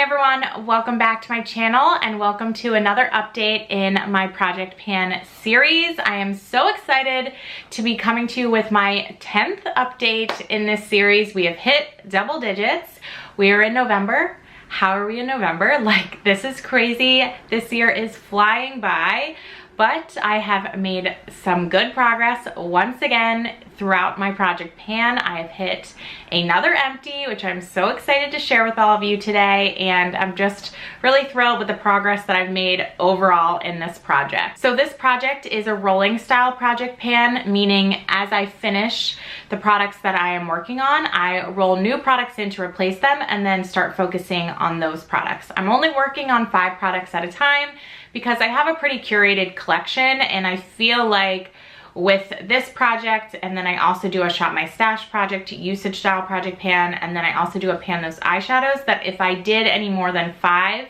everyone, welcome back to my channel and welcome to another update in my Project Pan series. I am so excited to be coming to you with my 10th update in this series. We have hit double digits. We are in November. How are we in November? Like, this is crazy. This year is flying by, but I have made some good progress once again throughout my Project Pan. I have hit another empty, which I'm so excited to share with all of you today, and I'm just really thrilled with the progress that I've made overall in this project. So this project is a rolling style Project Pan, meaning as I finish the products that I am working on, I roll new products in to replace them and then start focusing on those products. I'm only working on 5 products at a time because I have a pretty curated collection, and I feel like with this project, and then I also do a Shop My Stash project, usage style Project Pan, and then I also do a Pan Those Eyeshadows, that if I did any more than 5,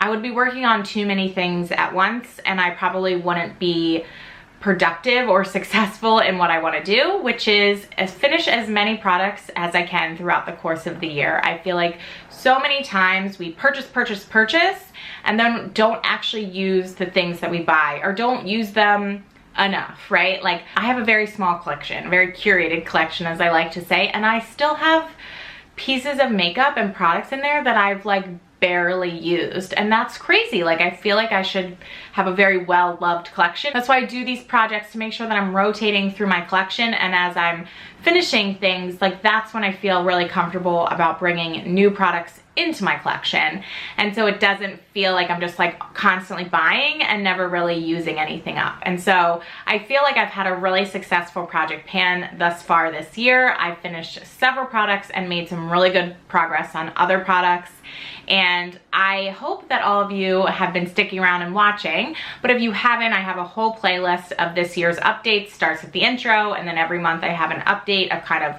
I would be working on too many things at once, and I probably wouldn't be productive or successful in what I want to do, which is finish as many products as I can throughout the course of the year. I feel like so many times we purchase, and then don't actually use the things that we buy, or don't use them enough, right? Like, I have a very small collection, a very curated collection, as I like to say, and I still have pieces of makeup and products in there that I've like barely used, and that's crazy. Like, I feel like I should have a very well-loved collection. That's why I do these projects, to make sure that I'm rotating through my collection, and as I'm finishing things, like, that's when I feel really comfortable about bringing new products into my collection, and so it doesn't feel like I'm just like constantly buying and never really using anything up. And so I feel like I've had a really successful Project Pan thus far this year. I've finished several products and made some really good progress on other products, and I hope that all of you have been sticking around and watching. But if you haven't, I have a whole playlist of this year's updates. Starts with the intro, and then every month I have an update of kind of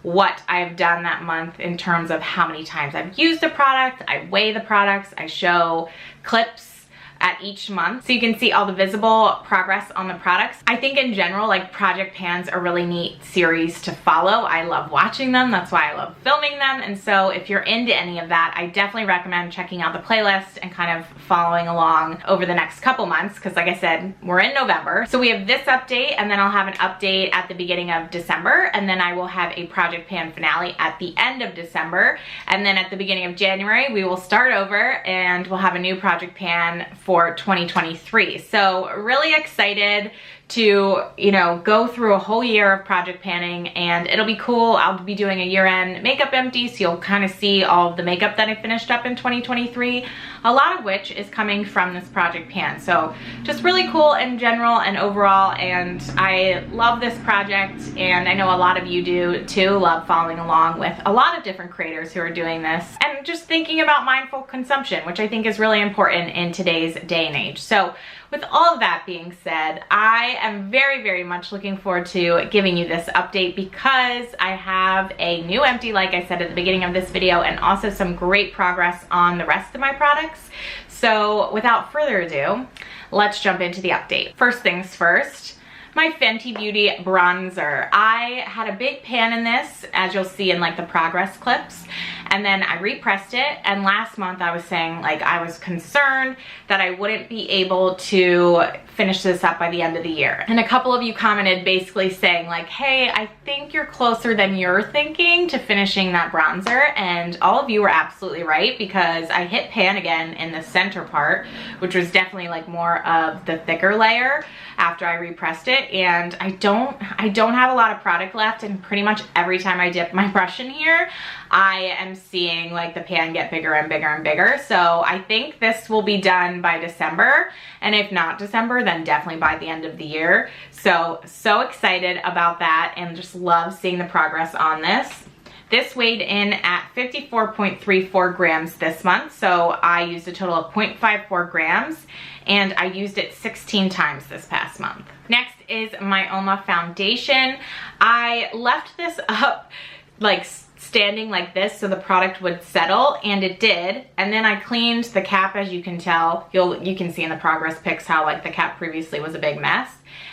what I've done that month in terms of how many times I've used a product. I weigh the products, I show clips at each month, so you can see all the visible progress on the products. I think in general, like, Project Pans are a really neat series to follow. I love watching them, that's why I love filming them, and so if you're into any of that, I definitely recommend checking out the playlist and kind of following along over the next couple months, because like I said, we're in November. So we have this update, and then I'll have an update at the beginning of December, and then I will have a Project Pan finale at the end of December, and then at the beginning of January, we will start over and we'll have a new Project Pan for 2023. So really excited to, you know, go through a whole year of project panning, and it'll be cool. I'll be doing a year-end makeup empty, so you'll kind of see all of the makeup that I finished up in 2023, a lot of which is coming from this Project Pan. So just really cool in general and overall, and I love this project, and I know a lot of you do too, love following along with a lot of different creators who are doing this, and just thinking about mindful consumption, which I think is really important in today's day and age. So with all of that being said, I am very, very much looking forward to giving you this update, because I have a new empty, like I said at the beginning of this video, and also some great progress on the rest of my products. So without further ado, let's jump into the update. First things first, my Fenty Beauty bronzer. I had a big pan in this, as you'll see in like the progress clips, and then I repressed it, and last month I was saying, like, I was concerned that I wouldn't be able to finish this up by the end of the year. And a couple of you commented basically saying like, hey, I think you're closer than you're thinking to finishing that bronzer, and all of you were absolutely right, because I hit pan again in the center part, which was definitely like more of the thicker layer after I repressed it, and I don't have a lot of product left, and pretty much every time I dip my brush in here, I am seeing like the pan get bigger and bigger and bigger. So I think this will be done by December, and if not December, then definitely by the end of the year. So excited about that, and just love seeing the progress on this. This weighed in at 54.34 grams this month, so I used a total of 0.54 grams, and I used it 16 times this past month. Next is my Oma foundation. I left this up like standing like this so the product would settle, and it did, and then I cleaned the cap. As you can tell, you can see in the progress pics how like the cap previously was a big mess,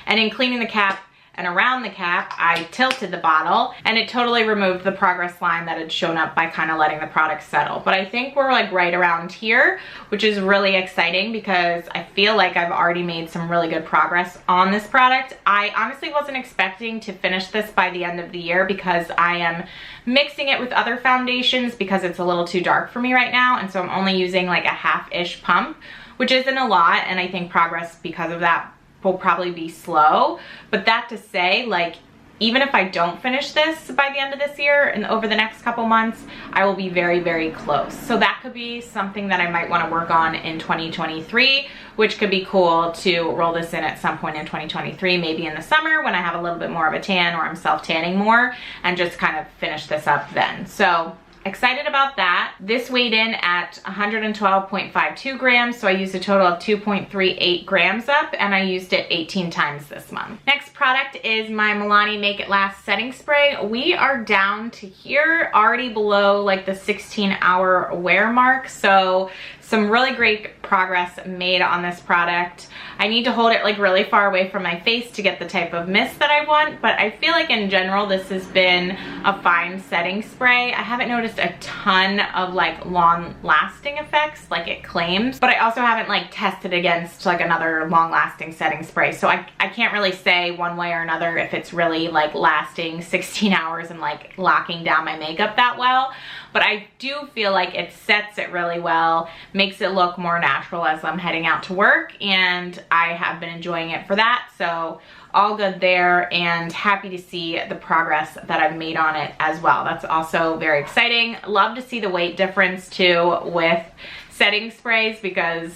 and in cleaning the cap, and around the cap, I tilted the bottle, and it totally removed the progress line that had shown up by kind of letting the product settle. But I think we're like right around here, which is really exciting because I feel like I've already made some really good progress on this product. I honestly wasn't expecting to finish this by the end of the year because I am mixing it with other foundations because it's a little too dark for me right now, and so I'm only using like a half-ish pump, which isn't a lot, and I think progress because of that will probably be slow. But that to say, like, even if I don't finish this by the end of this year and over the next couple months, I will be very, very close. So that could be something that I might want to work on in 2023, which could be cool to roll this in at some point in 2023, maybe in the summer when I have a little bit more of a tan or I'm self-tanning more, and just kind of finish this up then. So excited about that. This weighed in at 112.52 grams, so I used a total of 2.38 grams up, and I used it 18 times this month. Next product is my Milani Make It Last setting spray. We are down to here, already below like the 16-hour wear mark, so some really great progress made on this product. I need to hold it like really far away from my face to get the type of mist that I want, but I feel like in general this has been a fine setting spray. I haven't noticed a ton of like long lasting effects like it claims, but I also haven't like tested against like another long lasting setting spray, so I can't really say one way or another if it's really like lasting 16 hours and like locking down my makeup that well. But I do feel like it sets it really well, makes it look more natural as I'm heading out to work, and I have been enjoying it for that. So all good there, and happy to see the progress that I've made on it as well. That's also very exciting. Love to see the weight difference too with setting sprays because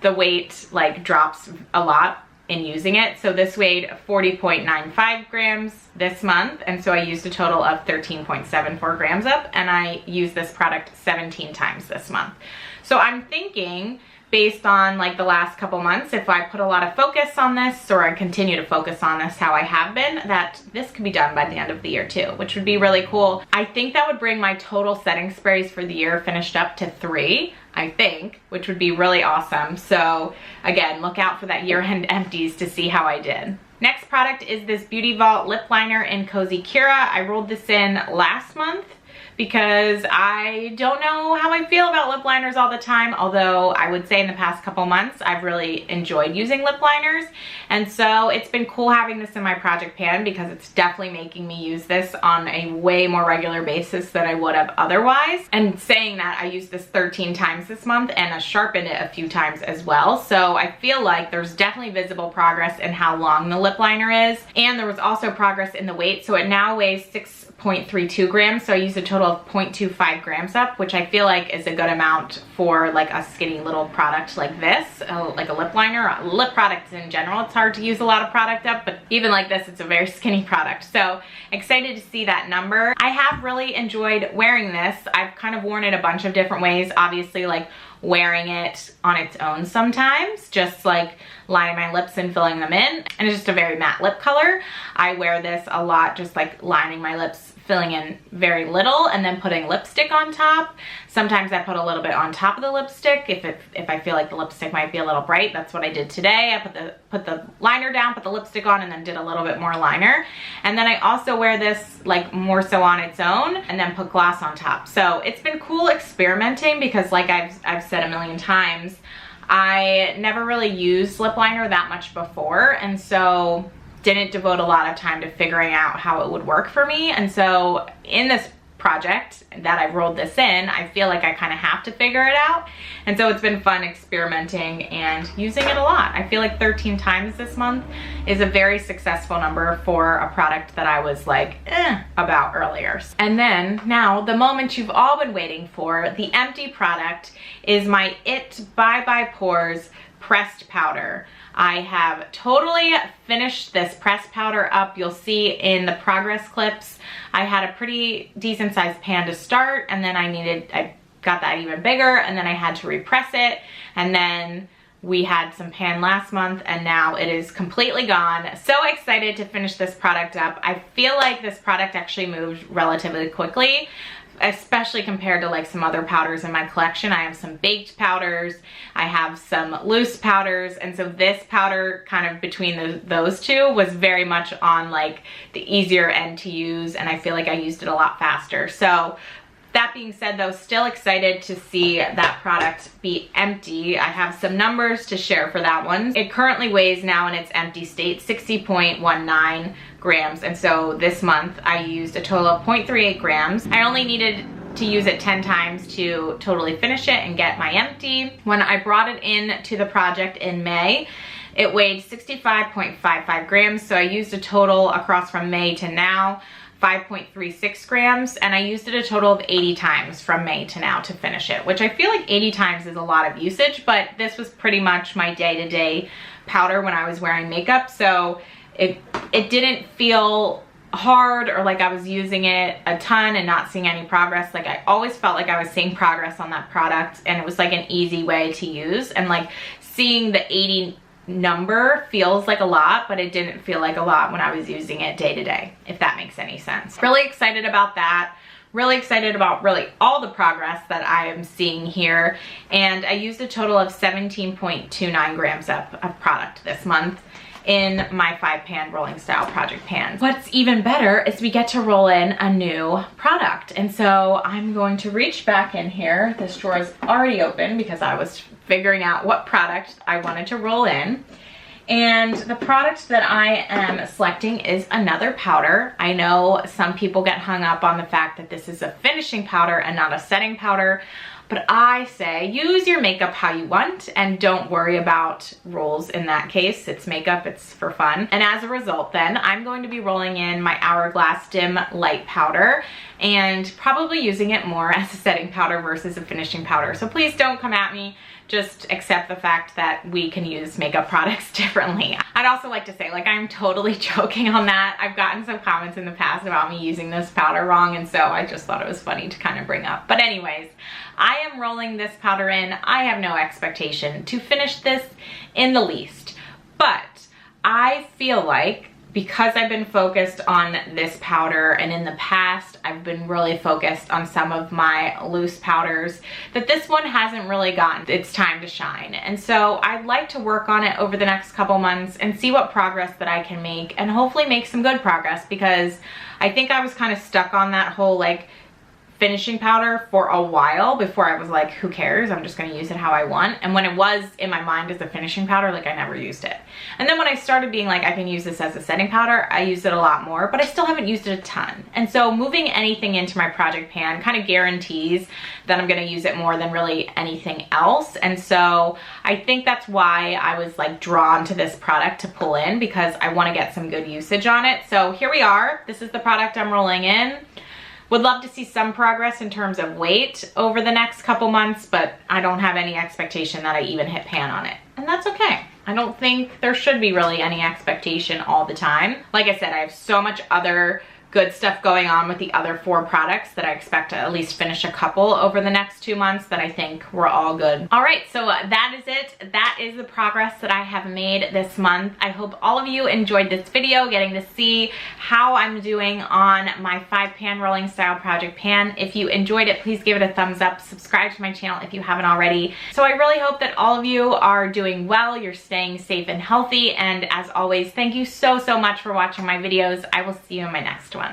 the weight like drops a lot in using it. So this weighed 40.95 grams this month, and so I used a total of 13.74 grams up, and I used this product 17 times this month. So I'm thinking, based on like the last couple months, if I put a lot of focus on this, or I continue to focus on this how I have been, that this could be done by the end of the year too, which would be really cool. I think that would bring my total setting sprays for the year finished up to 3, I think, which would be really awesome. So again, look out for that year-end empties to see how I did. Next product is this Beauty Vault lip liner in Cozy Kira. I rolled this in last month because I don't know how I feel about lip liners all the time, although I would say in the past couple months I've really enjoyed using lip liners, and so it's been cool having this in my project pan because it's definitely making me use this on a way more regular basis than I would have otherwise. And saying that, I used this 13 times this month and I sharpened it a few times as well, so I feel like there's definitely visible progress in how long the lip liner is, and there was also progress in the weight, so it now weighs 6.32 grams, so I used a total of 0.25 grams up, which I feel like is a good amount for like a skinny little product like this, like a lip liner. Lip products in general, it's hard to use a lot of product up, but even like this, it's a very skinny product. So excited to see that number. I have really enjoyed wearing this. I've kind of worn it a bunch of different ways, obviously like wearing it on its own sometimes, just like lining my lips and filling them in, and it's just a very matte lip color. I wear this a lot, just like lining my lips, filling in very little, and then putting lipstick on top. Sometimes I put a little bit on top of the lipstick if I feel like the lipstick might be a little bright. That's what I did today. I put the liner down, put the lipstick on, and then did a little bit more liner. And then I also wear this like more so on its own, and then put gloss on top. So it's been cool experimenting because, like I've said a million times, I never really used lip liner that much before, and so didn't devote a lot of time to figuring out how it would work for me. And so in this project that I've rolled this in, I feel like I kind of have to figure it out. And so it's been fun experimenting and using it a lot. I feel like 13 times this month is a very successful number for a product that I was like, about earlier. And then now the moment you've all been waiting for, the empty product, is my IT Bye Bye Pores pressed powder. I have totally finished this pressed powder up. You'll see in the progress clips, I had a pretty decent sized pan to start, and then I got that even bigger, and then I had to repress it, and then we had some pan last month, and now it is completely gone. So excited to finish this product up. I feel like this product actually moved relatively quickly. especially compared to like some other powders in my collection. I have some baked powders, I have some loose powders, and so this powder kind of between those two was very much on like the easier end to use, and I feel like I used it a lot faster. So that being said though, still excited to see that product be empty. I have some numbers to share for that one. It currently weighs now in its empty state 60.19 grams. And so this month I used a total of 0.38 grams. I only needed to use it 10 times to totally finish it and get my empty. When I brought it in to the project in May, it weighed 65.55 grams. So I used a total across from May to now 5.36 grams, and I used it a total of 80 times from May to now to finish it, which I feel like 80 times is a lot of usage, but this was pretty much my day-to-day powder when I was wearing makeup, so it didn't feel hard or like I was using it a ton and not seeing any progress. Like I always felt like I was seeing progress on that product, and it was like an easy way to use, and like seeing the 80 number feels like a lot, but it didn't feel like a lot when I was using it day to day, if that makes any sense. Really excited about that. Really excited about really all the progress that I am seeing here. And I used a total of 17.29 grams of product this month in my 5-pan rolling style project pans. What's even better is we get to roll in a new product. And so I'm going to reach back in here. This drawer is already open because I was figuring out what product I wanted to roll in. And the product that I am selecting is another powder. I know some people get hung up on the fact that this is a finishing powder and not a setting powder, but I say use your makeup how you want and don't worry about rolls in that case. It's makeup, it's for fun. And as a result then, I'm going to be rolling in my Hourglass Dim Light Powder and probably using it more as a setting powder versus a finishing powder. So please don't come at me. Just accept the fact that we can use makeup products differently. I'd also like to say, like, I'm totally joking on that. I've gotten some comments in the past about me using this powder wrong, and so I just thought it was funny to kind of bring up. But anyways, I am rolling this powder in. I have no expectation to finish this in the least, but I feel like because I've been focused on this powder, and in the past I've been really focused on some of my loose powders, that this one hasn't really gotten its time to shine. And so I'd like to work on it over the next couple months and see what progress that I can make, and hopefully make some good progress, because I think I was kind of stuck on that whole like finishing powder for a while before I was like, who cares? I'm just gonna use it how I want. And when it was in my mind as a finishing powder, like I never used it. And then when I started being like, I can use this as a setting powder, I used it a lot more, but I still haven't used it a ton. And so moving anything into my project pan kind of guarantees that I'm gonna use it more than really anything else. And so I think that's why I was like drawn to this product to pull in, because I wanna get some good usage on it. So here we are. This is the product I'm rolling in. Would love to see some progress in terms of weight over the next couple months, but I don't have any expectation that I even hit pan on it. And that's okay. I don't think there should be really any expectation all the time. Like I said, I have so much other good stuff going on with the other 4 products that I expect to at least finish a couple over the next 2 months that I think we're all good. All right, so that is it. That is the progress that I have made this month. I hope all of you enjoyed this video, getting to see how I'm doing on my 5-pan rolling style project pan. If you enjoyed it, please give it a thumbs up. Subscribe to my channel if you haven't already. So I really hope that all of you are doing well, you're staying safe and healthy, and as always, thank you so much for watching my videos. I will see you in my next one.